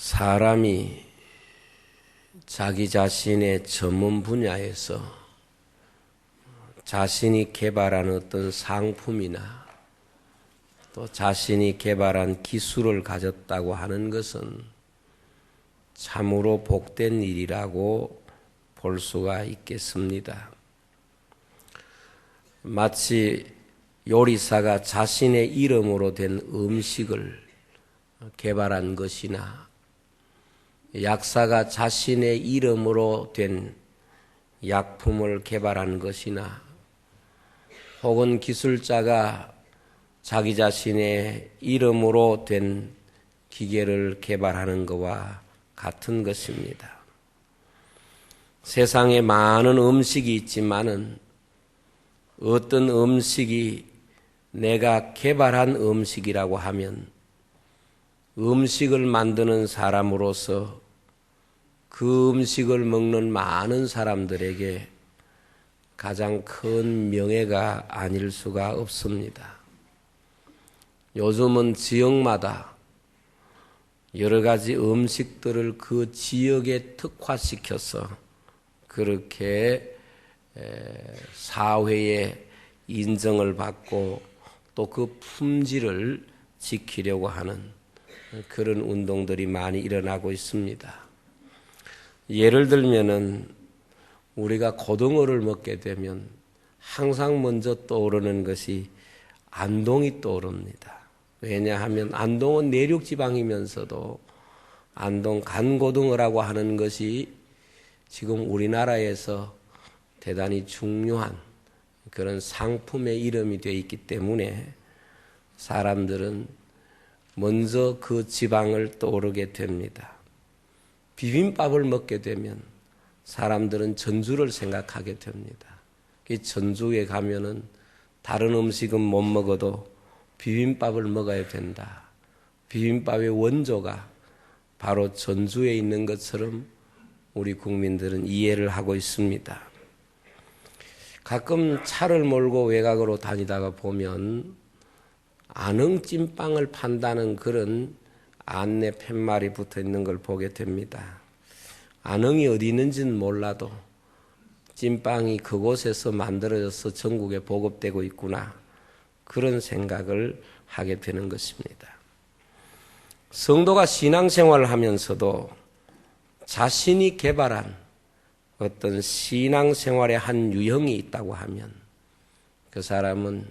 사람이 자기 자신의 전문 분야에서 자신이 개발한 어떤 상품이나 또 자신이 개발한 기술을 가졌다고 하는 것은 참으로 복된 일이라고 볼 수가 있겠습니다. 마치 요리사가 자신의 이름으로 된 음식을 개발한 것이나 약사가 자신의 이름으로 된 약품을 개발한 것이나 혹은 기술자가 자기 자신의 이름으로 된 기계를 개발하는 것과 같은 것입니다. 세상에 많은 음식이 있지만은 어떤 음식이 내가 개발한 음식이라고 하면 음식을 만드는 사람으로서 그 음식을 먹는 많은 사람들에게 가장 큰 명예가 아닐 수가 없습니다. 요즘은 지역마다 여러 가지 음식들을 그 지역에 특화시켜서 그렇게 사회에 인정을 받고 또 그 품질을 지키려고 하는 그런 운동들이 많이 일어나고 있습니다. 예를 들면은 우리가 고등어를 먹게 되면 항상 먼저 떠오르는 것이 안동이 떠오릅니다. 왜냐하면 안동은 내륙지방이면서도 안동 간고등어라고 하는 것이 지금 우리나라에서 대단히 중요한 그런 상품의 이름이 되어 있기 때문에 사람들은 먼저 그 지방을 떠오르게 됩니다. 비빔밥을 먹게 되면 사람들은 전주를 생각하게 됩니다. 전주에 가면은 다른 음식은 못 먹어도 비빔밥을 먹어야 된다. 비빔밥의 원조가 바로 전주에 있는 것처럼 우리 국민들은 이해를 하고 있습니다. 가끔 차를 몰고 외곽으로 다니다가 보면 안흥-찐빵을 판다는 그런 안내 팻말이 붙어 있는 걸 보게 됩니다. 안흥이 어디 있는지는 몰라도 찐빵이 그곳에서 만들어져서 전국에 보급되고 있구나, 그런 생각을 하게 되는 것입니다. 성도가 신앙생활을 하면서도 자신이 개발한 어떤 신앙생활의 한 유형이 있다고 하면 그 사람은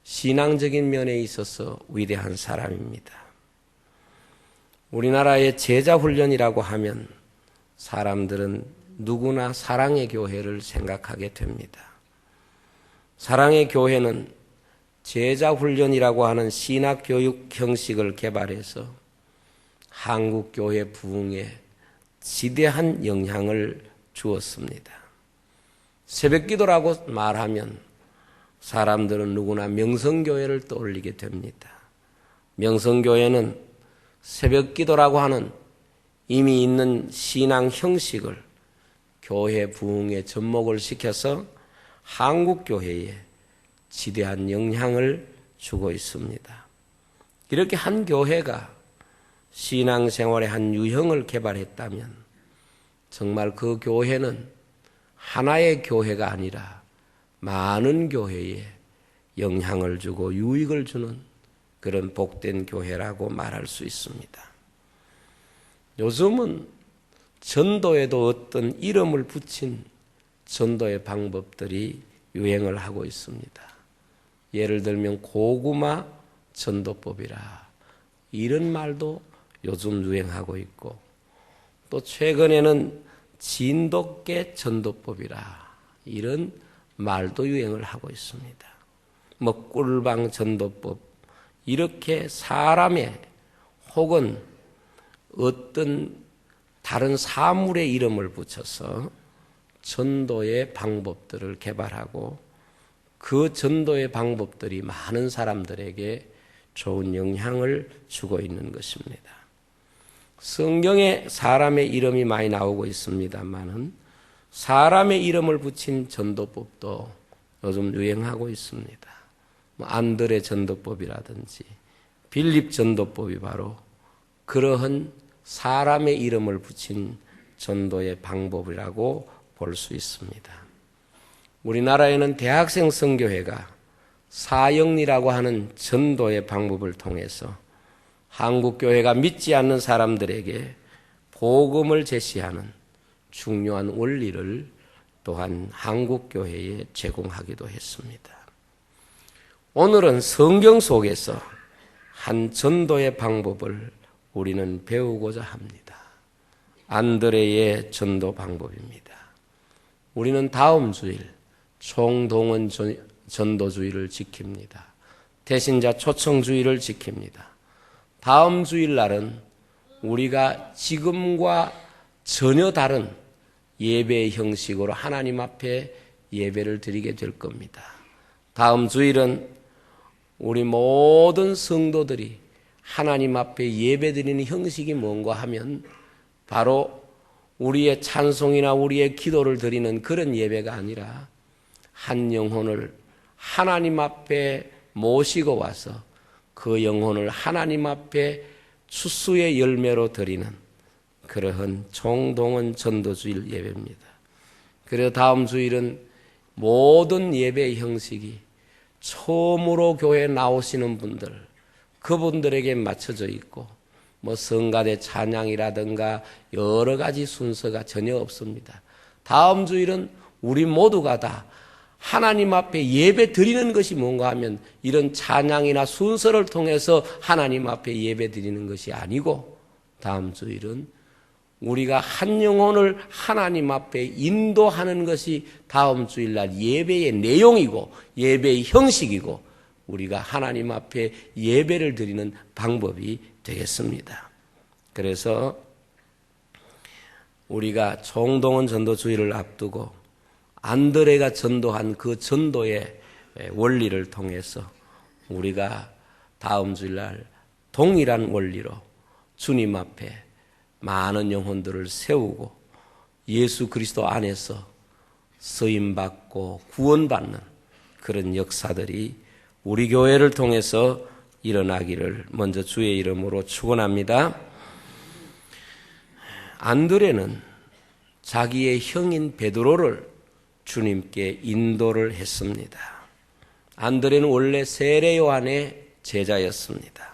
신앙적인 면에 있어서 위대한 사람입니다. 우리나라의 제자훈련이라고 하면 사람들은 누구나 사랑의 교회를 생각하게 됩니다. 사랑의 교회는 제자훈련이라고 하는 신학교육 형식을 개발해서 한국교회 부흥에 지대한 영향을 주었습니다. 새벽기도라고 말하면 사람들은 누구나 명성교회를 떠올리게 됩니다. 명성교회는 새벽기도라고 하는 이미 있는 신앙 형식을 교회 부흥에 접목을 시켜서 한국교회에 지대한 영향을 주고 있습니다. 이렇게 한 교회가 신앙생활의 한 유형을 개발했다면 정말 그 교회는 하나의 교회가 아니라 많은 교회에 영향을 주고 유익을 주는 그런 복된 교회라고 말할 수 있습니다. 요즘은 전도에도 어떤 이름을 붙인 전도의 방법들이 유행을 하고 있습니다. 예를 들면 고구마 전도법이라 이런 말도 요즘 유행하고 있고, 또 최근에는 진돗개 전도법이라 이런 말도 유행을 하고 있습니다. 꿀방 전도법, 이렇게 사람의 혹은 어떤 다른 사물의 이름을 붙여서 전도의 방법들을 개발하고 그 전도의 방법들이 많은 사람들에게 좋은 영향을 주고 있는 것입니다. 성경에 사람의 이름이 많이 나오고 있습니다만은 사람의 이름을 붙인 전도법도 요즘 유행하고 있습니다. 안드레 전도법이라든지 빌립 전도법이 바로 그러한 사람의 이름을 붙인 전도의 방법이라고 볼 수 있습니다. 우리나라에는 대학생 선교회가 사역리라고 하는 전도의 방법을 통해서 한국교회가 믿지 않는 사람들에게 복음을 제시하는 중요한 원리를 또한 한국교회에 제공하기도 했습니다. 오늘은 성경 속에서 한 전도의 방법을 우리는 배우고자 합니다. 안드레의 전도 방법입니다. 우리는 다음 주일 총동원 전도주의를 지킵니다. 대신자 초청주의를 지킵니다. 다음 주일날은 우리가 지금과 전혀 다른 예배의 형식으로 하나님 앞에 예배를 드리게 될 겁니다. 다음 주일은 우리 모든 성도들이 하나님 앞에 예배 드리는 형식이 뭔가 하면 바로 우리의 찬송이나 우리의 기도를 드리는 그런 예배가 아니라 한 영혼을 하나님 앞에 모시고 와서 그 영혼을 하나님 앞에 추수의 열매로 드리는 그러한 총동원 전도주일 예배입니다. 그래서 다음 주일은 모든 예배의 형식이 처음으로 교회에 나오시는 분들, 그분들에게 맞춰져 있고 성가대 찬양이라든가 여러 가지 순서가 전혀 없습니다. 다음 주일은 우리 모두가 다 하나님 앞에 예배 드리는 것이 뭔가 하면 이런 찬양이나 순서를 통해서 하나님 앞에 예배 드리는 것이 아니고 다음 주일은 우리가 한 영혼을 하나님 앞에 인도하는 것이 다음 주일날 예배의 내용이고 예배의 형식이고 우리가 하나님 앞에 예배를 드리는 방법이 되겠습니다. 그래서 우리가 총동원 전도주의를 앞두고 안드레가 전도한 그 전도의 원리를 통해서 우리가 다음 주일날 동일한 원리로 주님 앞에 많은 영혼들을 세우고 예수 그리스도 안에서 쓰임받고 구원받는 그런 역사들이 우리 교회를 통해서 일어나기를 먼저 주의 이름으로 축원합니다. 안드레는 자기의 형인 베드로를 주님께 인도를 했습니다. 안드레는 원래 세례 요한의 제자였습니다.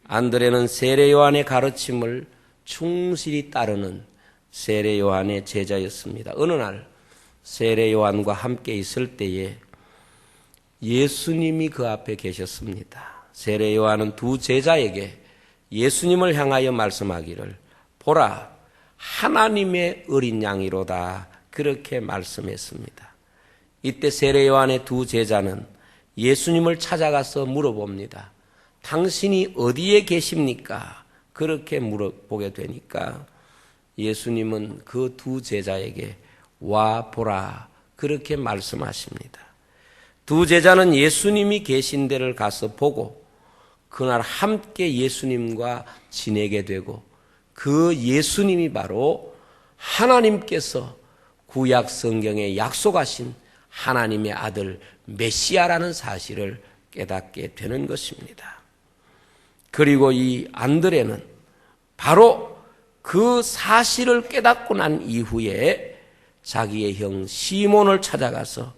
안드레는 세례 요한의 가르침을 충실히 따르는 세례 요한의 제자였습니다. 어느 날 세례 요한과 함께 있을 때에 예수님이 그 앞에 계셨습니다. 세례 요한은 두 제자에게 예수님을 향하여 말씀하기를 보라 하나님의 어린 양이로다 그렇게 말씀했습니다. 이때 세례 요한의 두 제자는 예수님을 찾아가서 물어봅니다. 당신이 어디에 계십니까? 그렇게 물어보게 되니까 예수님은 그 두 제자에게 와 보라 그렇게 말씀하십니다. 두 제자는 예수님이 계신 데를 가서 보고 그날 함께 예수님과 지내게 되고 그 예수님이 바로 하나님께서 구약 성경에 약속하신 하나님의 아들 메시아라는 사실을 깨닫게 되는 것입니다. 그리고 이 안드레는 바로 그 사실을 깨닫고 난 이후에 자기의 형 시몬을 찾아가서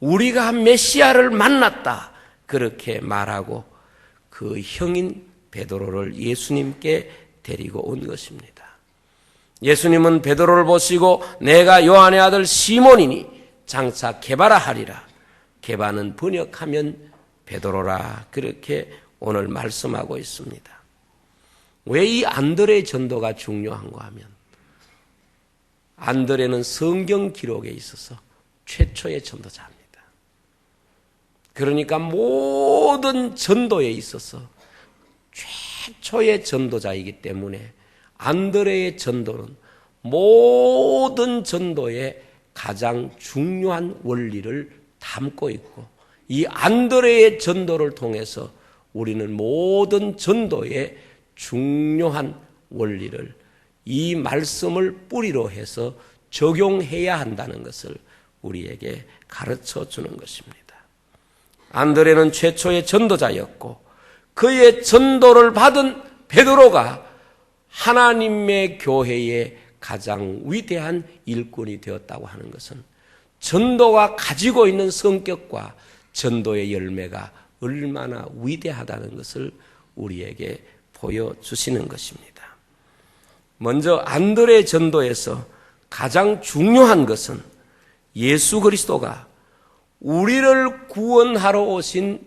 우리가 메시아를 만났다 그렇게 말하고 그 형인 베드로를 예수님께 데리고 온 것입니다. 예수님은 베드로를 보시고 내가 요한의 아들 시몬이니 장차 게바라 하리라. 게바는 번역하면 베드로라 그렇게 오늘 말씀하고 있습니다. 왜 이 안드레의 전도가 중요한가 하면 안드레는 성경 기록에 있어서 최초의 전도자입니다. 그러니까 모든 전도에 있어서 최초의 전도자이기 때문에 안드레의 전도는 모든 전도의 가장 중요한 원리를 담고 있고 이 안드레의 전도를 통해서 우리는 모든 전도의 중요한 원리를 이 말씀을 뿌리로 해서 적용해야 한다는 것을 우리에게 가르쳐 주는 것입니다. 안드레는 최초의 전도자였고 그의 전도를 받은 베드로가 하나님의 교회의 가장 위대한 일꾼이 되었다고 하는 것은 전도가 가지고 있는 성격과 전도의 열매가 얼마나 위대하다는 것을 우리에게 보여주시는 것입니다. 먼저 안드레 전도에서 가장 중요한 것은 예수 그리스도가 우리를 구원하러 오신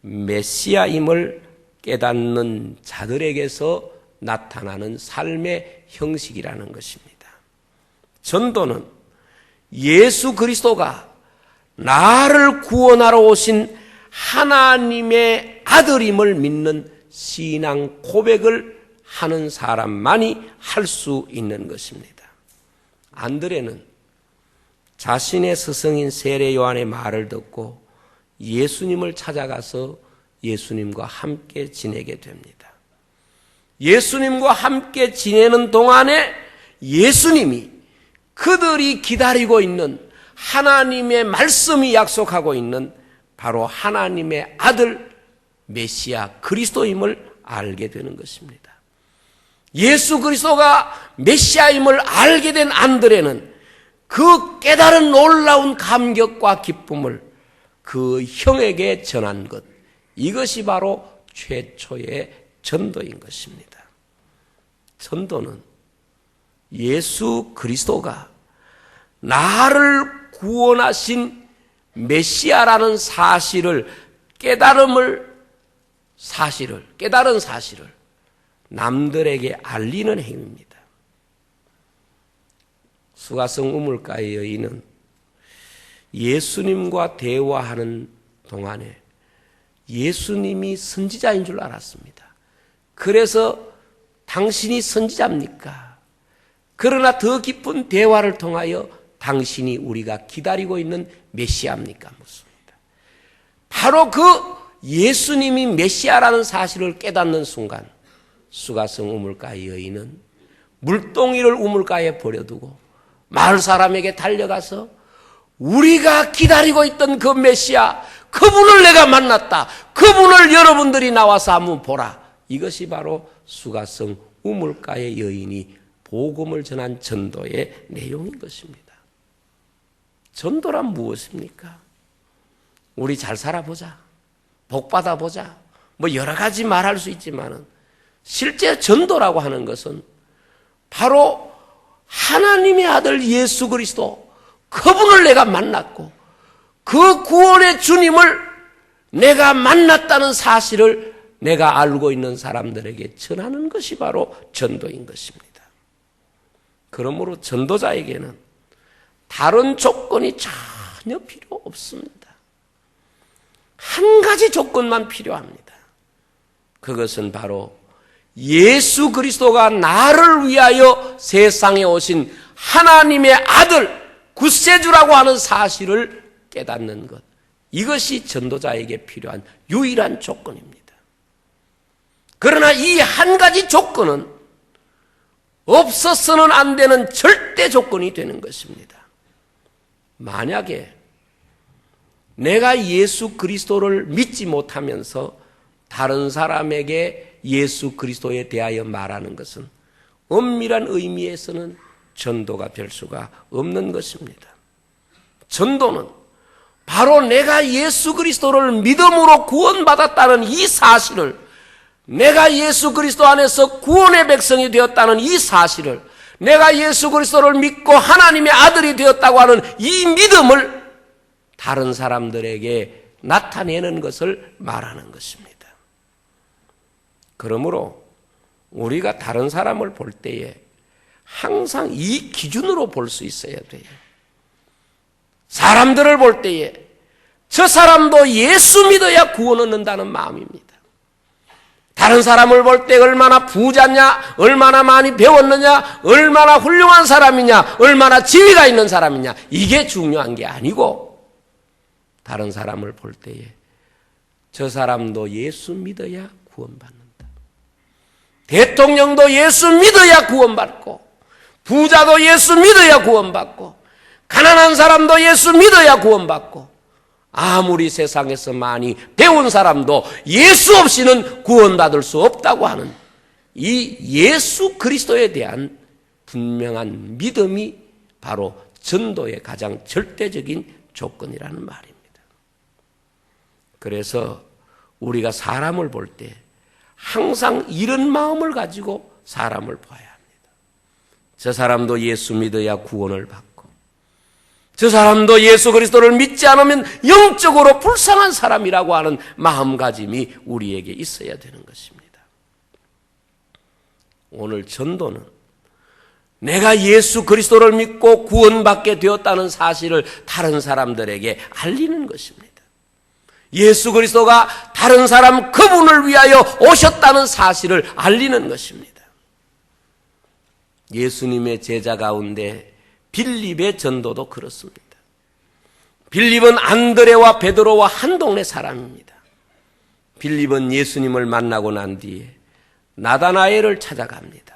메시아임을 깨닫는 자들에게서 나타나는 삶의 형식이라는 것입니다. 전도는 예수 그리스도가 나를 구원하러 오신 하나님의 아들임을 믿는 신앙 고백을 하는 사람만이 할 수 있는 것입니다. 안드레는 자신의 스승인 세례 요한의 말을 듣고 예수님을 찾아가서 예수님과 함께 지내게 됩니다. 예수님과 함께 지내는 동안에 예수님이 그들이 기다리고 있는 하나님의 말씀이 약속하고 있는 바로 하나님의 아들 메시아 그리스도임을 알게 되는 것입니다. 예수 그리스도가 메시아임을 알게 된 안드레는 그 깨달은 놀라운 감격과 기쁨을 그 형에게 전한 것, 이것이 바로 최초의 전도인 것입니다. 전도는 예수 그리스도가 나를 구원하신 메시아라는 깨달은 사실을 남들에게 알리는 행위입니다. 수가성 우물가의 여인은 예수님과 대화하는 동안에 예수님이 선지자인 줄 알았습니다. 그래서 당신이 선지자입니까? 그러나 더 깊은 대화를 통하여 당신이 우리가 기다리고 있는 메시아입니까? 묻습니다. 바로 그 예수님이 메시아라는 사실을 깨닫는 순간 수가성 우물가의 여인은 물동이를 우물가에 버려두고 마을 사람에게 달려가서 우리가 기다리고 있던 그 메시아, 그분을 내가 만났다. 그분을 여러분들이 나와서 한번 보라. 이것이 바로 수가성 우물가의 여인이 복음을 전한 전도의 내용인 것입니다. 전도란 무엇입니까? 우리 잘 살아보자, 복 받아보자, 뭐 여러 가지 말할 수 있지만은 실제 전도라고 하는 것은 바로 하나님의 아들 예수 그리스도, 그분을 내가 만났고 그 구원의 주님을 내가 만났다는 사실을 내가 알고 있는 사람들에게 전하는 것이 바로 전도인 것입니다. 그러므로 전도자에게는 다른 조건이 전혀 필요 없습니다. 한 가지 조건만 필요합니다. 그것은 바로 예수 그리스도가 나를 위하여 세상에 오신 하나님의 아들 구세주라고 하는 사실을 깨닫는 것, 이것이 전도자에게 필요한 유일한 조건입니다. 그러나 이 한 가지 조건은 없어서는 안 되는 절대 조건이 되는 것입니다. 만약에 내가 예수 그리스도를 믿지 못하면서 다른 사람에게 예수 그리스도에 대하여 말하는 것은 엄밀한 의미에서는 전도가 될 수가 없는 것입니다. 전도는 바로 내가 예수 그리스도를 믿음으로 구원받았다는 이 사실을, 내가 예수 그리스도 안에서 구원의 백성이 되었다는 이 사실을, 내가 예수 그리스도를 믿고 하나님의 아들이 되었다고 하는 이 믿음을 다른 사람들에게 나타내는 것을 말하는 것입니다. 그러므로 우리가 다른 사람을 볼 때에 항상 이 기준으로 볼 수 있어야 돼요. 사람들을 볼 때에 저 사람도 예수 믿어야 구원 얻는다는 마음입니다. 다른 사람을 볼 때 얼마나 부자냐, 얼마나 많이 배웠느냐, 얼마나 훌륭한 사람이냐, 얼마나 지위가 있는 사람이냐, 이게 중요한 게 아니고 다른 사람을 볼 때에 저 사람도 예수 믿어야 구원받는다. 대통령도 예수 믿어야 구원받고, 부자도 예수 믿어야 구원받고, 가난한 사람도 예수 믿어야 구원받고, 아무리 세상에서 많이 배운 사람도 예수 없이는 구원받을 수 없다고 하는 이 예수 그리스도에 대한 분명한 믿음이 바로 전도의 가장 절대적인 조건이라는 말입니다. 그래서 우리가 사람을 볼 때 항상 이런 마음을 가지고 사람을 봐야 합니다. 저 사람도 예수 믿어야 구원을 받고, 저 사람도 예수 그리스도를 믿지 않으면 영적으로 불쌍한 사람이라고 하는 마음가짐이 우리에게 있어야 되는 것입니다. 오늘 전도는 내가 예수 그리스도를 믿고 구원받게 되었다는 사실을 다른 사람들에게 알리는 것입니다. 예수 그리스도가 다른 사람 그분을 위하여 오셨다는 사실을 알리는 것입니다. 예수님의 제자 가운데 빌립의 전도도 그렇습니다. 빌립은 안드레와 베드로와 한 동네 사람입니다. 빌립은 예수님을 만나고 난 뒤에 나다나엘을 찾아갑니다.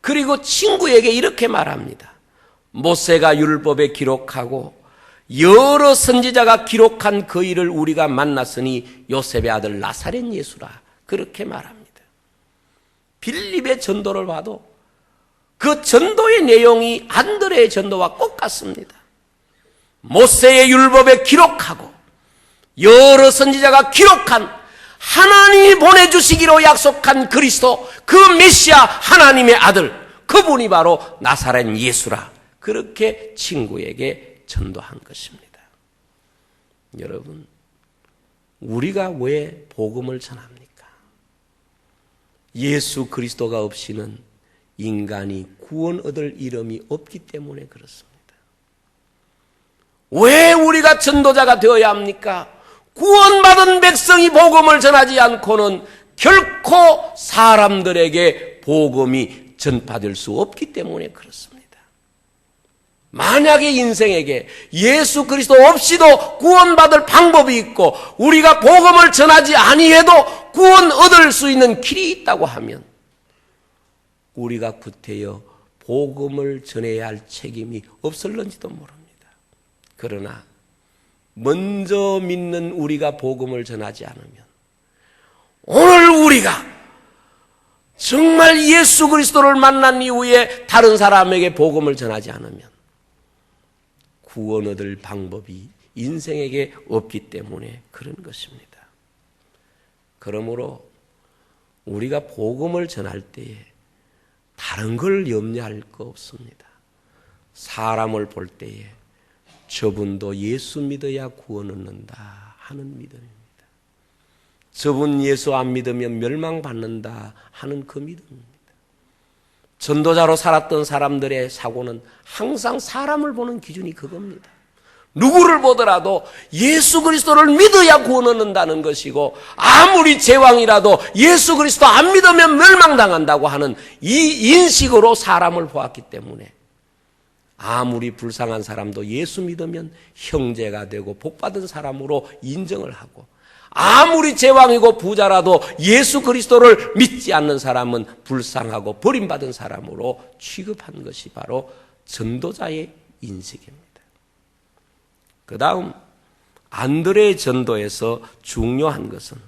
그리고 친구에게 이렇게 말합니다. 모세가 율법에 기록하고 여러 선지자가 기록한 그 일을 우리가 만났으니 요셉의 아들 나사렛 예수라. 그렇게 말합니다. 빌립의 전도를 봐도 그 전도의 내용이 안드레의 전도와 똑같습니다. 모세의 율법에 기록하고 여러 선지자가 기록한 하나님이 보내주시기로 약속한 그리스도, 그 메시아 하나님의 아들, 그분이 바로 나사렛 예수라. 그렇게 친구에게 전도한 것입니다. 여러분, 우리가 왜 복음을 전합니까? 예수 그리스도가 없이는 인간이 구원 얻을 이름이 없기 때문에 그렇습니다. 왜 우리가 전도자가 되어야 합니까? 구원받은 백성이 복음을 전하지 않고는 결코 사람들에게 복음이 전파될 수 없기 때문에 그렇습니다. 만약에 인생에게 예수 그리스도 없이도 구원받을 방법이 있고 우리가 복음을 전하지 아니해도 구원 얻을 수 있는 길이 있다고 하면 우리가 구태여 복음을 전해야 할 책임이 없을런지도 모릅니다. 그러나 먼저 믿는 우리가 복음을 전하지 않으면, 오늘 우리가 정말 예수 그리스도를 만난 이후에 다른 사람에게 복음을 전하지 않으면 구원 얻을 방법이 인생에게 없기 때문에 그런 것입니다. 그러므로 우리가 복음을 전할 때에 다른 걸 염려할 거 없습니다. 사람을 볼 때에 저분도 예수 믿어야 구원 얻는다 하는 믿음입니다. 저분 예수 안 믿으면 멸망받는다 하는 그 믿음입니다. 전도자로 살았던 사람들의 사고는 항상 사람을 보는 기준이 그겁니다. 누구를 보더라도 예수 그리스도를 믿어야 구원 얻는다는 것이고, 아무리 제왕이라도 예수 그리스도 안 믿으면 멸망당한다고 하는 이 인식으로 사람을 보았기 때문에 아무리 불쌍한 사람도 예수 믿으면 형제가 되고 복받은 사람으로 인정을 하고, 아무리 제왕이고 부자라도 예수 그리스도를 믿지 않는 사람은 불쌍하고 버림받은 사람으로 취급한 것이 바로 전도자의 인식입니다. 그 다음 안드레의 전도에서 중요한 것은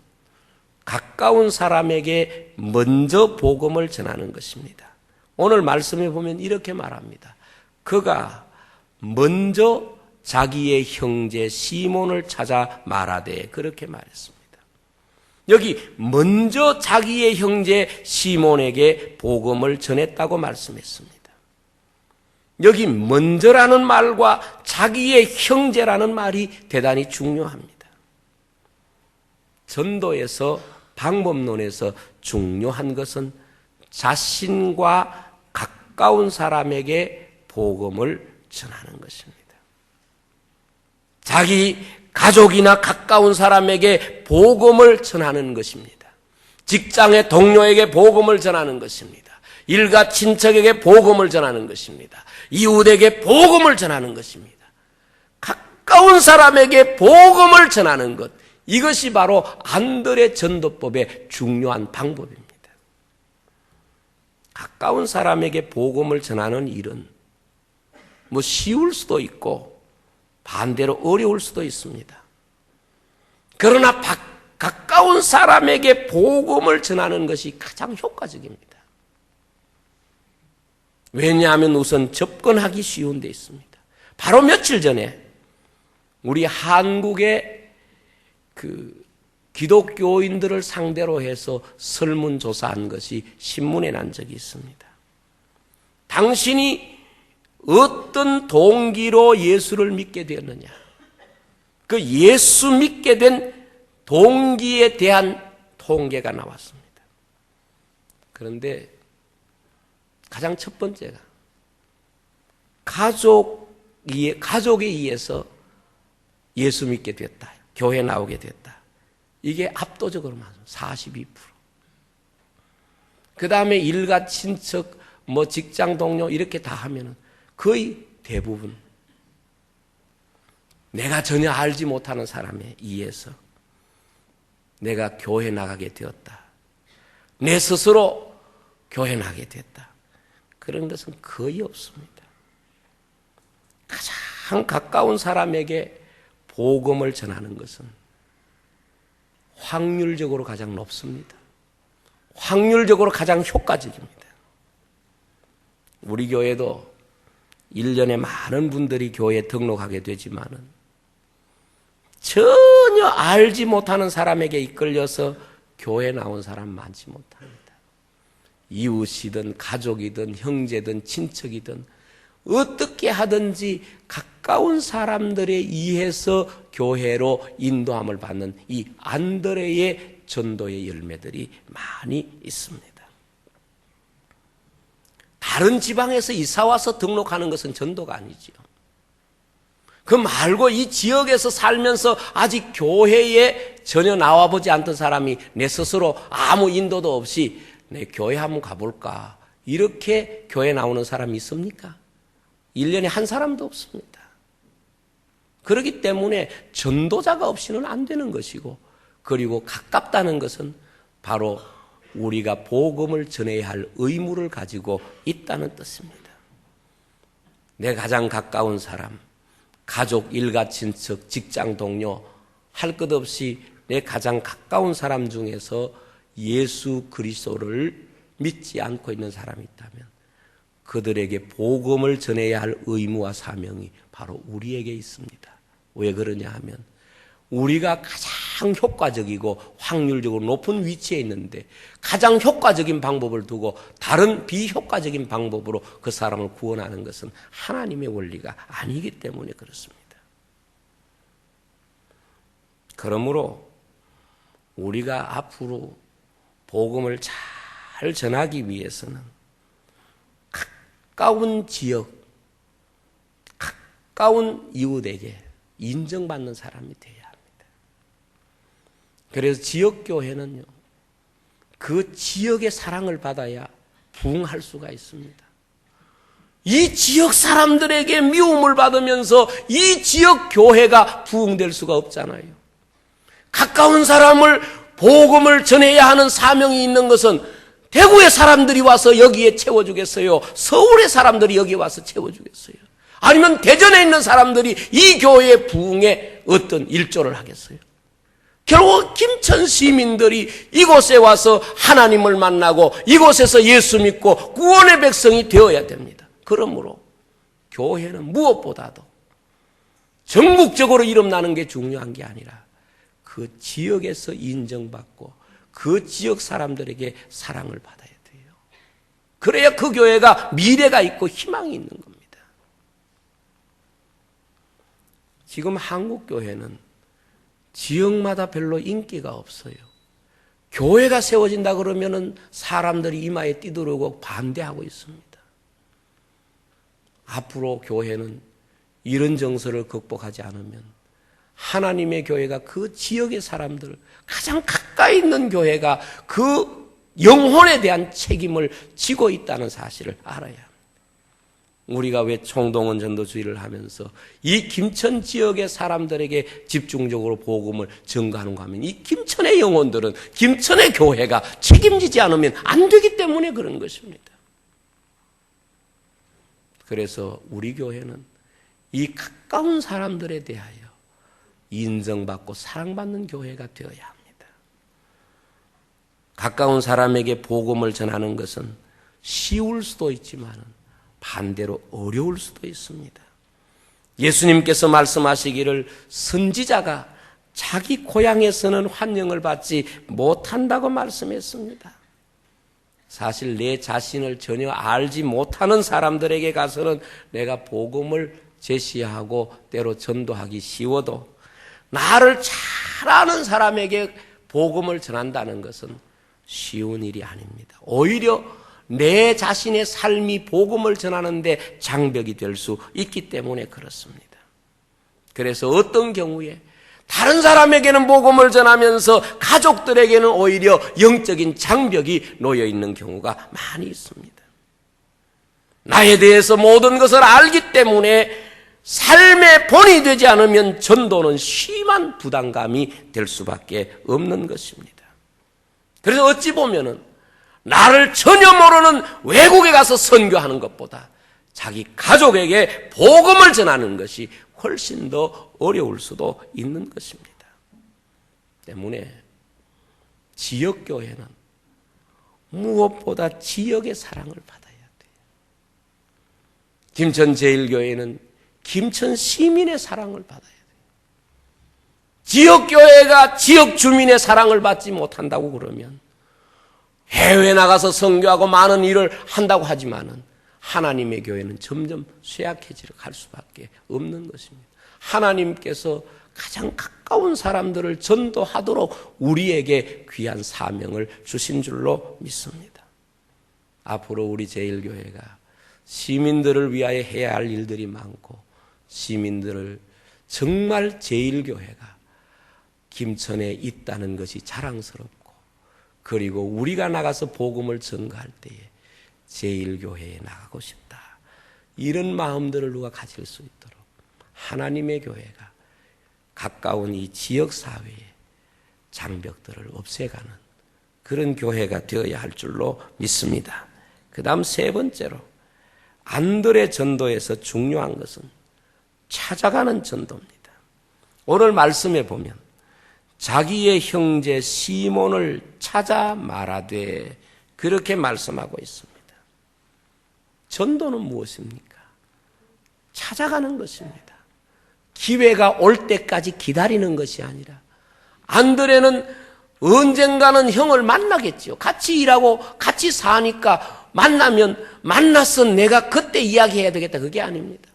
가까운 사람에게 먼저 복음을 전하는 것입니다. 오늘 말씀에 보면 이렇게 말합니다. 그가 먼저 자기의 형제 시몬을 찾아 말하되, 그렇게 말했습니다. 여기 먼저 자기의 형제 시몬에게 복음을 전했다고 말씀했습니다. 여기 먼저라는 말과 자기의 형제라는 말이 대단히 중요합니다. 전도에서 방법론에서 중요한 것은 자신과 가까운 사람에게 복음을 전하는 것입니다. 자기 가족이나 가까운 사람에게 복음을 전하는 것입니다. 직장의 동료에게 복음을 전하는 것입니다. 일가 친척에게 복음을 전하는 것입니다. 이웃에게 복음을 전하는 것입니다. 가까운 사람에게 복음을 전하는 것, 이것이 바로 안드레 전도법의 중요한 방법입니다. 가까운 사람에게 복음을 전하는 일은 쉬울 수도 있고 반대로 어려울 수도 있습니다. 그러나 가까운 사람에게 복음을 전하는 것이 가장 효과적입니다. 왜냐하면 우선 접근하기 쉬운 데 있습니다. 바로 며칠 전에 우리 한국의 기독교인들을 상대로 해서 설문조사한 것이 신문에 난 적이 있습니다. 당신이 어떤 동기로 예수를 믿게 되었느냐? 그 예수 믿게 된 동기에 대한 통계가 나왔습니다. 그런데 가장 첫 번째가 가족에 의해서 예수 믿게 됐다. 교회 나오게 됐다. 이게 압도적으로 많습니다. 42%. 그 다음에 일가, 친척, 직장 동료 이렇게 다 하면은 거의 대부분 내가 전혀 알지 못하는 사람에 의해서 내가 교회 나가게 되었다. 내 스스로 교회 나가게 됐다. 그런 것은 거의 없습니다. 가장 가까운 사람에게 복음을 전하는 것은 확률적으로 가장 높습니다. 확률적으로 가장 효과적입니다. 우리 교회도 1년에 많은 분들이 교회에 등록하게 되지만은 전혀 알지 못하는 사람에게 이끌려서 교회에 나온 사람 많지 못합니다. 이웃이든 가족이든 형제든 친척이든 어떻게 하든지 가까운 사람들에 의해서 교회로 인도함을 받는 이 안드레의 전도의 열매들이 많이 있습니다. 다른 지방에서 이사와서 등록하는 것은 전도가 아니지요. 그 말고 이 지역에서 살면서 아직 교회에 전혀 나와보지 않던 사람이 내 스스로 아무 인도도 없이 내 교회 한번 가볼까 이렇게 교회 나오는 사람이 있습니까? 1년에 한 사람도 없습니다. 그렇기 때문에 전도자가 없이는 안 되는 것이고, 그리고 가깝다는 것은 바로 우리가 복음을 전해야 할 의무를 가지고 있다는 뜻입니다. 내 가장 가까운 사람, 가족, 일가, 친척, 직장 동료 할 것 없이 내 가장 가까운 사람 중에서 예수 그리스도를 믿지 않고 있는 사람이 있다면 그들에게 복음을 전해야 할 의무와 사명이 바로 우리에게 있습니다. 왜 그러냐 하면 우리가 가장 효과적이고 확률적으로 높은 위치에 있는데 가장 효과적인 방법을 두고 다른 비효과적인 방법으로 그 사람을 구원하는 것은 하나님의 원리가 아니기 때문에 그렇습니다. 그러므로 우리가 앞으로 복음을 잘 전하기 위해서는 가까운 지역, 가까운 이웃에게 인정받는 사람이 돼야 합니다. 그래서 지역교회는요, 그 지역의 사랑을 받아야 부흥할 수가 있습니다. 이 지역 사람들에게 미움을 받으면서 이 지역 교회가 부흥될 수가 없잖아요. 가까운 사람을 복음을 전해야 하는 사명이 있는 것은 대구의 사람들이 와서 여기에 채워주겠어요? 서울의 사람들이 여기 와서 채워주겠어요? 아니면 대전에 있는 사람들이 이 교회의 부흥에 어떤 일조를 하겠어요? 결국 김천 시민들이 이곳에 와서 하나님을 만나고 이곳에서 예수 믿고 구원의 백성이 되어야 됩니다. 그러므로 교회는 무엇보다도 전국적으로 이름나는 게 중요한 게 아니라 그 지역에서 인정받고 그 지역 사람들에게 사랑을 받아야 돼요. 그래야 그 교회가 미래가 있고 희망이 있는 겁니다. 지금 한국 교회는 지역마다 별로 인기가 없어요. 교회가 세워진다 그러면은 사람들이 이마에 띠두르고 반대하고 있습니다. 앞으로 교회는 이런 정서를 극복하지 않으면 하나님의 교회가 그 지역의 사람들, 가장 가까이 있는 교회가 그 영혼에 대한 책임을 지고 있다는 사실을 알아야 합니다. 우리가 왜 총동원 전도주의를 하면서 이 김천 지역의 사람들에게 집중적으로 복음을 전가하는가 하면 이 김천의 영혼들은 김천의 교회가 책임지지 않으면 안 되기 때문에 그런 것입니다. 그래서 우리 교회는 이 가까운 사람들에 대하여 인정받고 사랑받는 교회가 되어야 합니다. 가까운 사람에게 복음을 전하는 것은 쉬울 수도 있지만 반대로 어려울 수도 있습니다. 예수님께서 말씀하시기를 선지자가 자기 고향에서는 환영을 받지 못한다고 말씀했습니다. 사실 내 자신을 전혀 알지 못하는 사람들에게 가서는 내가 복음을 제시하고 때로 전도하기 쉬워도 나를 잘 아는 사람에게 복음을 전한다는 것은 쉬운 일이 아닙니다. 오히려 내 자신의 삶이 복음을 전하는데 장벽이 될 수 있기 때문에 그렇습니다. 그래서 어떤 경우에 다른 사람에게는 복음을 전하면서 가족들에게는 오히려 영적인 장벽이 놓여 있는 경우가 많이 있습니다. 나에 대해서 모든 것을 알기 때문에 삶의 본이 되지 않으면 전도는 심한 부담감이 될 수밖에 없는 것입니다. 그래서 어찌 보면은 나를 전혀 모르는 외국에 가서 선교하는 것보다 자기 가족에게 복음을 전하는 것이 훨씬 더 어려울 수도 있는 것입니다. 때문에 지역교회는 무엇보다 지역의 사랑을 받아야 돼요. 김천제일교회는 김천 시민의 사랑을 받아야 돼요. 지역교회가 지역 주민의 사랑을 받지 못한다고 그러면 해외에 나가서 선교하고 많은 일을 한다고 하지만은 하나님의 교회는 점점 쇠약해져 갈 수밖에 없는 것입니다. 하나님께서 가장 가까운 사람들을 전도하도록 우리에게 귀한 사명을 주신 줄로 믿습니다. 앞으로 우리 제일교회가 시민들을 위하여 해야 할 일들이 많고 시민들을 정말 제일교회가 김천에 있다는 것이 자랑스럽고 그리고 우리가 나가서 복음을 전가할 때에 제일교회에 나가고 싶다. 이런 마음들을 누가 가질 수 있도록 하나님의 교회가 가까운 이 지역사회의 장벽들을 없애가는 그런 교회가 되어야 할 줄로 믿습니다. 그 다음 세 번째로 안들의 전도에서 중요한 것은 찾아가는 전도입니다. 오늘 말씀에 보면 자기의 형제 시몬을 찾아 말하되 그렇게 말씀하고 있습니다. 전도는 무엇입니까? 찾아가는 것입니다. 기회가 올 때까지 기다리는 것이 아니라 안드레는 언젠가는 형을 만나겠죠. 같이 일하고 같이 사니까 만나면 만나서 내가 그때 이야기해야 되겠다. 그게 아닙니다.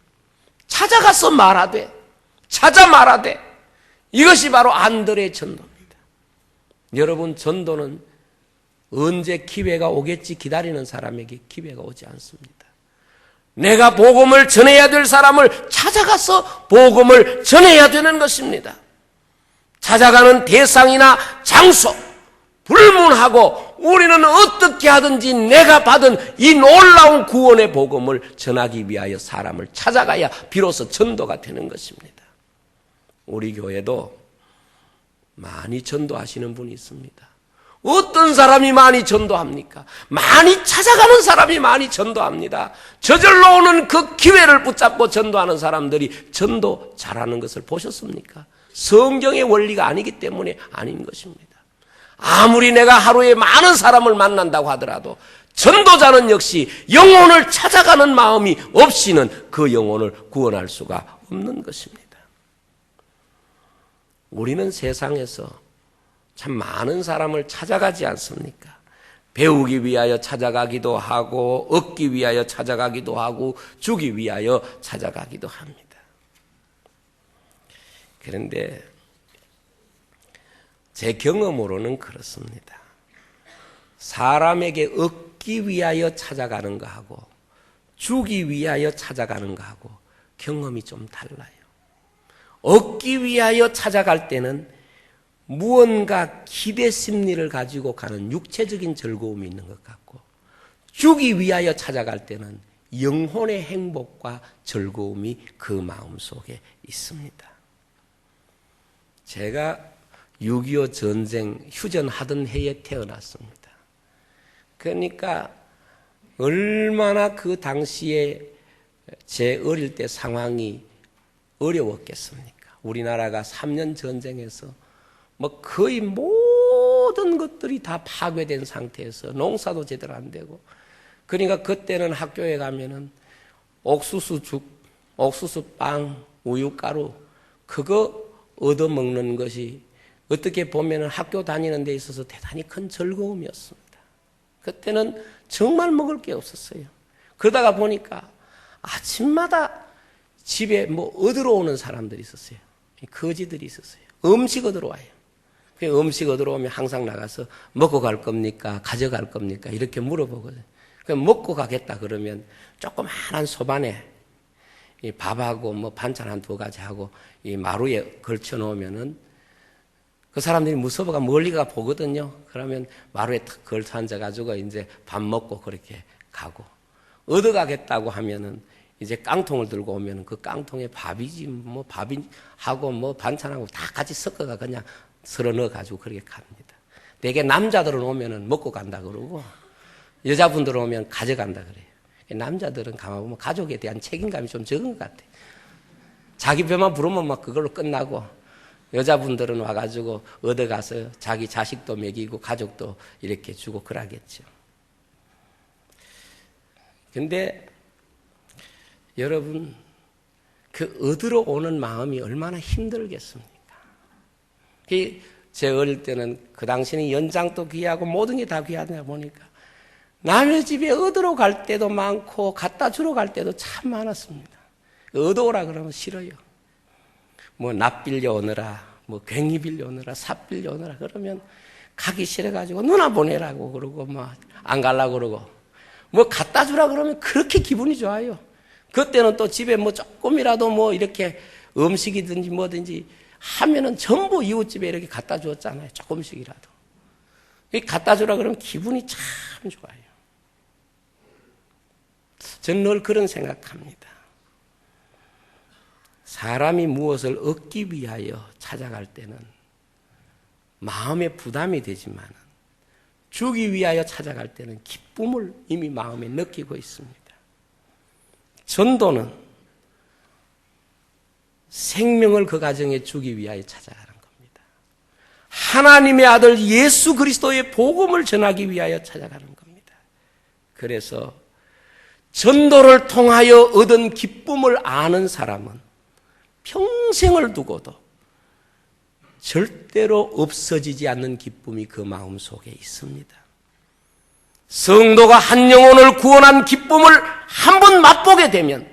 찾아가서 말하되 찾아 말하되 이것이 바로 안드레의 전도입니다. 여러분 전도는 언제 기회가 오겠지 기다리는 사람에게 기회가 오지 않습니다. 내가 복음을 전해야 될 사람을 찾아가서 복음을 전해야 되는 것입니다. 찾아가는 대상이나 장소 불문하고 우리는 어떻게 하든지 내가 받은 이 놀라운 구원의 복음을 전하기 위하여 사람을 찾아가야 비로소 전도가 되는 것입니다. 우리 교회도 많이 전도하시는 분이 있습니다. 어떤 사람이 많이 전도합니까? 많이 찾아가는 사람이 많이 전도합니다. 저절로 오는 그 기회를 붙잡고 전도하는 사람들이 전도 잘하는 것을 보셨습니까? 성경의 원리가 아니기 때문에 아닌 것입니다. 아무리 내가 하루에 많은 사람을 만난다고 하더라도 전도자는 역시 영혼을 찾아가는 마음이 없이는 그 영혼을 구원할 수가 없는 것입니다. 우리는 세상에서 참 많은 사람을 찾아가지 않습니까? 배우기 위하여 찾아가기도 하고 얻기 위하여 찾아가기도 하고 주기 위하여 찾아가기도 합니다. 그런데 제 경험으로는 그렇습니다. 사람에게 얻기 위하여 찾아가는 것하고 주기 위하여 찾아가는 것하고 경험이 좀 달라요. 얻기 위하여 찾아갈 때는 무언가 기대 심리를 가지고 가는 육체적인 즐거움이 있는 것 같고 주기 위하여 찾아갈 때는 영혼의 행복과 즐거움이 그 마음속에 있습니다. 제가 6.25 전쟁 휴전하던 해에 태어났습니다. 그러니까 얼마나 그 당시에 제 어릴 때 상황이 어려웠겠습니까? 우리나라가 3년 전쟁에서 뭐 거의 모든 것들이 다 파괴된 상태에서 농사도 제대로 안 되고 그러니까 그때는 학교에 가면은 옥수수죽, 옥수수빵, 우유가루 그거 얻어먹는 것이 어떻게 보면 학교 다니는 데 있어서 대단히 큰 즐거움이었습니다. 그때는 정말 먹을 게 없었어요. 그러다가 보니까 아침마다 집에 뭐 얻으러 오는 사람들이 있었어요. 거지들이 있었어요. 음식 얻으러 와요. 음식 얻으러 오면 항상 나가서 먹고 갈 겁니까? 가져갈 겁니까? 이렇게 물어보거든요. 먹고 가겠다 그러면 조그마한 소반에 이 밥하고 뭐 반찬 한 두 가지 하고 이 마루에 걸쳐 놓으면은 그 사람들이 무서워가 멀리가 보거든요. 그러면 마루에 탁 걸쳐 앉아가지고 이제 밥 먹고 그렇게 가고, 얻어가겠다고 하면은 이제 깡통을 들고 오면은 그 깡통에 밥이지 뭐 밥하고 뭐 반찬하고 다 같이 섞어가 그냥 쓸어 넣어가지고 그렇게 갑니다. 대개 남자들은 오면은 먹고 간다 그러고 여자분들은 오면 가져간다 그래요. 남자들은 가만 보면 가족에 대한 책임감이 좀 적은 것 같아요. 자기 배만 부르면 막 그걸로 끝나고, 여자분들은 와가지고 얻어가서 자기 자식도 먹이고 가족도 이렇게 주고 그러겠죠. 근데 여러분, 그 얻으러 오는 마음이 얼마나 힘들겠습니까? 제 어릴 때는 그 당시는 연장도 귀하고 모든 게 다 귀하다 보니까 남의 집에 얻으러 갈 때도 많고 갖다 주러 갈 때도 참 많았습니다. 얻어오라 그러면 싫어요. 뭐 납 빌려오느라, 뭐 괭이 빌려오느라, 삽 빌려오느라 그러면 가기 싫어가지고 누나 보내라고 그러고 막 안 가려고 그러고, 뭐 갖다 주라 그러면 그렇게 기분이 좋아요. 그때는 또 집에 뭐 조금이라도 뭐 이렇게 음식이든지 뭐든지 하면은 전부 이웃집에 이렇게 갖다 주었잖아요. 조금씩이라도. 갖다 주라 그러면 기분이 참 좋아요. 저는 늘 그런 생각합니다. 사람이 무엇을 얻기 위하여 찾아갈 때는 마음에 부담이 되지만 주기 위하여 찾아갈 때는 기쁨을 이미 마음에 느끼고 있습니다. 전도는 생명을 그 가정에 주기 위하여 찾아가는 겁니다. 하나님의 아들 예수 그리스도의 복음을 전하기 위하여 찾아가는 겁니다. 그래서 전도를 통하여 얻은 기쁨을 아는 사람은 평생을 두고도 절대로 없어지지 않는 기쁨이 그 마음 속에 있습니다. 성도가 한 영혼을 구원한 기쁨을 한번 맛보게 되면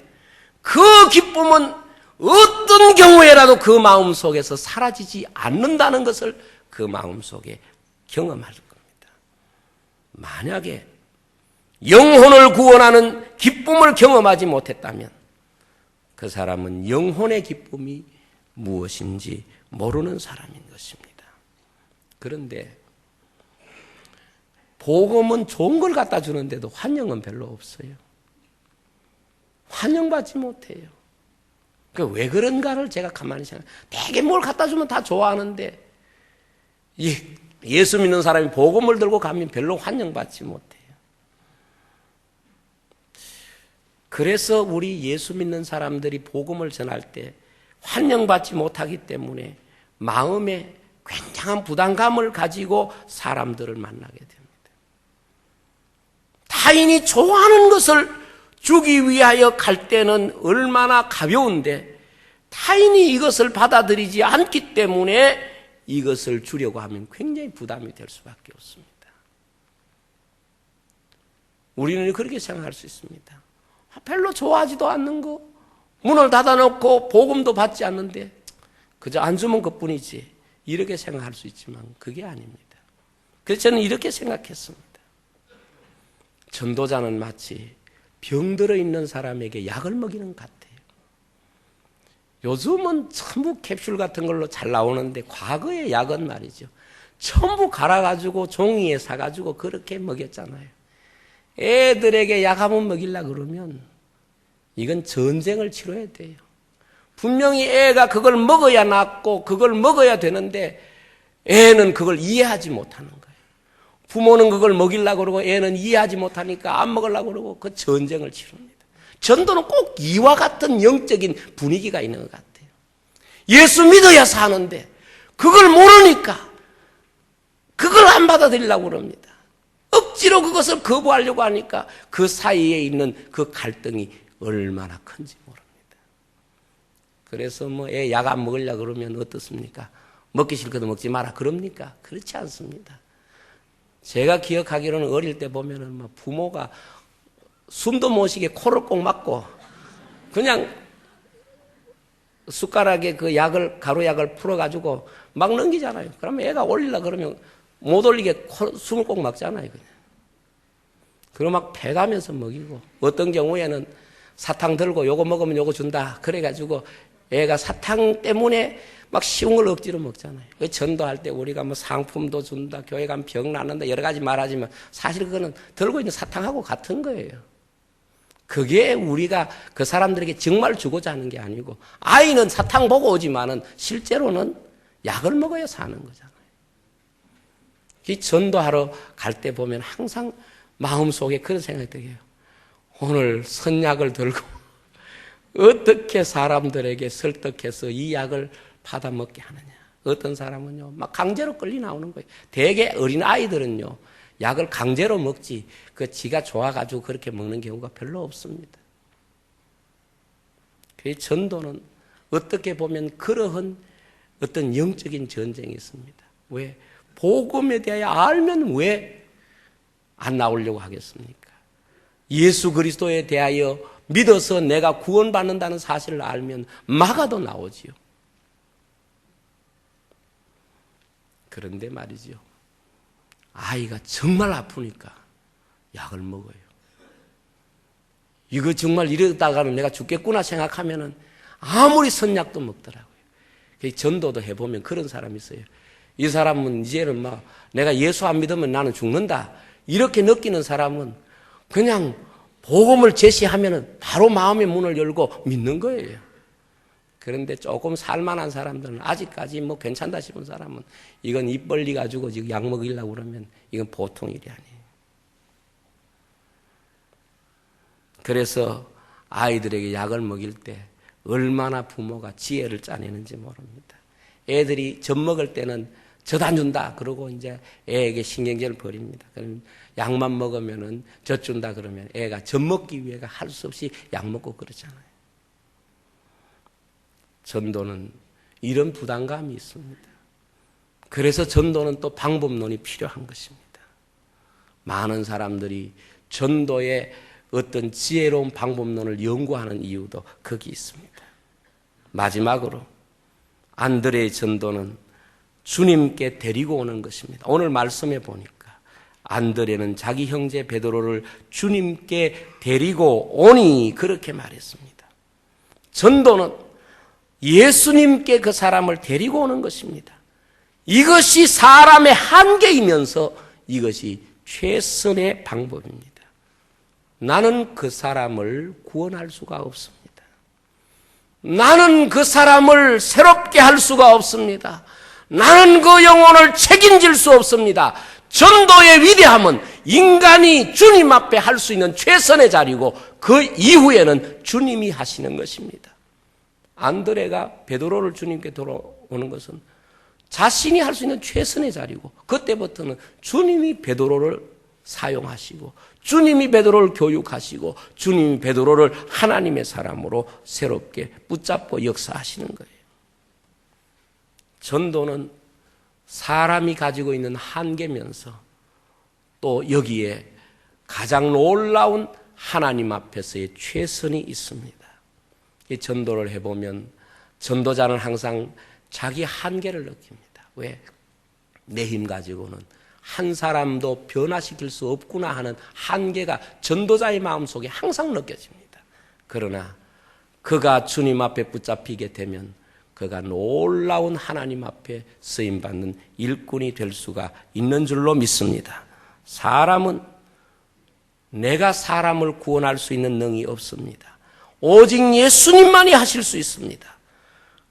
그 기쁨은 어떤 경우에라도 그 마음 속에서 사라지지 않는다는 것을 그 마음 속에 경험할 겁니다. 만약에 영혼을 구원하는 기쁨을 경험하지 못했다면 그 사람은 영혼의 기쁨이 무엇인지 모르는 사람인 것입니다. 그런데 복음은 좋은 걸 갖다 주는데도 환영은 별로 없어요. 환영받지 못해요. 왜 그런가를 제가 가만히 생각해요. 되게 뭘 갖다 주면 다 좋아하는데 예수 믿는 사람이 복음을 들고 가면 별로 환영받지 못해요. 그래서 우리 예수 믿는 사람들이 복음을 전할 때 환영받지 못하기 때문에 마음에 굉장한 부담감을 가지고 사람들을 만나게 됩니다. 타인이 좋아하는 것을 주기 위하여 갈 때는 얼마나 가벼운데 타인이 이것을 받아들이지 않기 때문에 이것을 주려고 하면 굉장히 부담이 될 수밖에 없습니다. 우리는 그렇게 생각할 수 있습니다. 별로 좋아하지도 않는 거, 문을 닫아놓고 복음도 받지 않는데 그저 안 주면 그뿐이지, 이렇게 생각할 수 있지만 그게 아닙니다. 그래서 저는 이렇게 생각했습니다. 전도자는 마치 병들어 있는 사람에게 약을 먹이는 것 같아요. 요즘은 전부 캡슐 같은 걸로 잘 나오는데 과거의 약은 말이죠, 전부 갈아가지고 종이에 사가지고 그렇게 먹였잖아요. 애들에게 약 한번 먹이려고 그러면 이건 전쟁을 치러야 돼요. 분명히 애가 그걸 먹어야 낫고 그걸 먹어야 되는데 애는 그걸 이해하지 못하는 거예요. 부모는 그걸 먹이려고 그러고 애는 이해하지 못하니까 안 먹으려고 그러고 그 전쟁을 치릅니다. 전도는 꼭 이와 같은 영적인 분위기가 있는 것 같아요. 예수 믿어야 사는데 그걸 모르니까 그걸 안 받아들이려고 그럽니다. 억지로 그것을 거부하려고 하니까 그 사이에 있는 그 갈등이 얼마나 큰지 모릅니다. 그래서 뭐 애 약 안 먹으려고 그러면 어떻습니까? 먹기 싫거든 먹지 마라 그럽니까? 그렇지 않습니다. 제가 기억하기로는 어릴 때 보면은 막 부모가 숨도 못 쉬게 코를 꼭 막고 그냥 숟가락에 그 약을, 가루약을 풀어가지고 막 넘기잖아요. 그러면 애가 올리려고 그러면 못 올리게 숨을 꼭 막잖아요. 그냥. 그리고 막 패가면서 먹이고 어떤 경우에는 사탕 들고 요거 먹으면 요거 준다. 그래가지고 애가 사탕 때문에 막 쉬운 걸 억지로 먹잖아요. 전도할 때 우리가 뭐 상품도 준다, 교회 가면 병 낫는다, 여러 가지 말하지만 사실 그거는 들고 있는 사탕하고 같은 거예요. 그게 우리가 그 사람들에게 정말 주고자 하는 게 아니고 아이는 사탕 보고 오지만은 실제로는 약을 먹어야 사는 거잖아요. 이 전도하러 갈 때 보면 항상 마음속에 그런 생각이 들어요. 오늘 선약을 들고 어떻게 사람들에게 설득해서 이 약을 받아 먹게 하느냐. 어떤 사람은요, 막 강제로 끌리 나오는 거예요. 대개 어린 아이들은요, 약을 강제로 먹지, 지가 좋아가지고 그렇게 먹는 경우가 별로 없습니다. 그 전도는 어떻게 보면 그러한 어떤 영적인 전쟁이 있습니다. 왜? 복음에 대하여 알면 왜 안 나오려고 하겠습니까? 예수 그리스도에 대하여 믿어서 내가 구원받는다는 사실을 알면 막아도 나오지요. 그런데 말이죠. 아이가 정말 아프니까 약을 먹어요. 이거 정말 이러다가는 내가 죽겠구나 생각하면은 아무리 선약도 먹더라고요. 전도도 해보면 그런 사람이 있어요. 이 사람은 이제는 막 내가 예수 안 믿으면 나는 죽는다. 이렇게 느끼는 사람은 그냥 복음을 제시하면은 바로 마음의 문을 열고 믿는 거예요. 그런데 조금 살만한 사람들은 아직까지 뭐 괜찮다 싶은 사람은 이건 입 벌리 가지고 지금 약 먹이려고 그러면 이건 보통 일이 아니에요. 그래서 아이들에게 약을 먹일 때 얼마나 부모가 지혜를 짜내는지 모릅니다. 애들이 젖 먹을 때는 젖 안 준다 그러고 이제 애에게 신경질을 벌입니다. 그럼 약만 먹으면은 젖 준다 그러면 애가 젖 먹기 위해 할 수 없이 약 먹고 그러잖아요. 전도는 이런 부담감이 있습니다. 그래서 전도는 또 방법론이 필요한 것입니다. 많은 사람들이 전도의 어떤 지혜로운 방법론을 연구하는 이유도 거기 있습니다. 마지막으로 안드레의 전도는 주님께 데리고 오는 것입니다. 오늘 말씀에 보니까 안드레는 자기 형제 베드로를 주님께 데리고 오니 그렇게 말했습니다. 전도는 예수님께 그 사람을 데리고 오는 것입니다. 이것이 사람의 한계이면서 이것이 최선의 방법입니다. 나는 그 사람을 구원할 수가 없습니다. 나는 그 사람을 새롭게 할 수가 없습니다. 나는 그 영혼을 책임질 수 없습니다. 전도의 위대함은 인간이 주님 앞에 할 수 있는 최선의 자리고 그 이후에는 주님이 하시는 것입니다. 안드레가 베드로를 주님께 돌아오는 것은 자신이 할 수 있는 최선의 자리고 그때부터는 주님이 베드로를 사용하시고 주님이 베드로를 교육하시고 주님이 베드로를 하나님의 사람으로 새롭게 붙잡고 역사하시는 거예요. 전도는 사람이 가지고 있는 한계면서 또 여기에 가장 놀라운 하나님 앞에서의 최선이 있습니다. 이 전도를 해보면 전도자는 항상 자기 한계를 느낍니다. 왜? 내 힘 가지고는 한 사람도 변화시킬 수 없구나 하는 한계가 전도자의 마음속에 항상 느껴집니다. 그러나 그가 주님 앞에 붙잡히게 되면 그가 놀라운 하나님 앞에 쓰임받는 일꾼이 될 수가 있는 줄로 믿습니다. 사람은 내가 사람을 구원할 수 있는 능이 없습니다. 오직 예수님만이 하실 수 있습니다.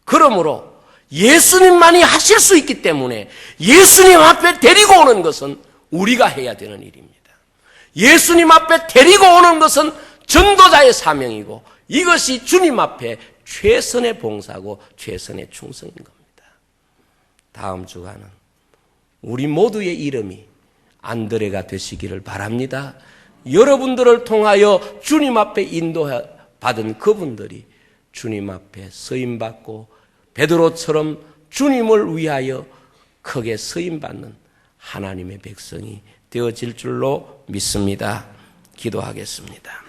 그러므로 예수님만이 하실 수 있기 때문에 예수님 앞에 데리고 오는 것은 우리가 해야 되는 일입니다. 예수님 앞에 데리고 오는 것은 전도자의 사명이고 이것이 주님 앞에 최선의 봉사고 최선의 충성인 겁니다. 다음 주간은 우리 모두의 이름이 안드레가 되시기를 바랍니다. 여러분들을 통하여 주님 앞에 인도받아 받은 그분들이 주님 앞에 쓰임받고 베드로처럼 주님을 위하여 크게 쓰임받는 하나님의 백성이 되어질 줄로 믿습니다. 기도하겠습니다.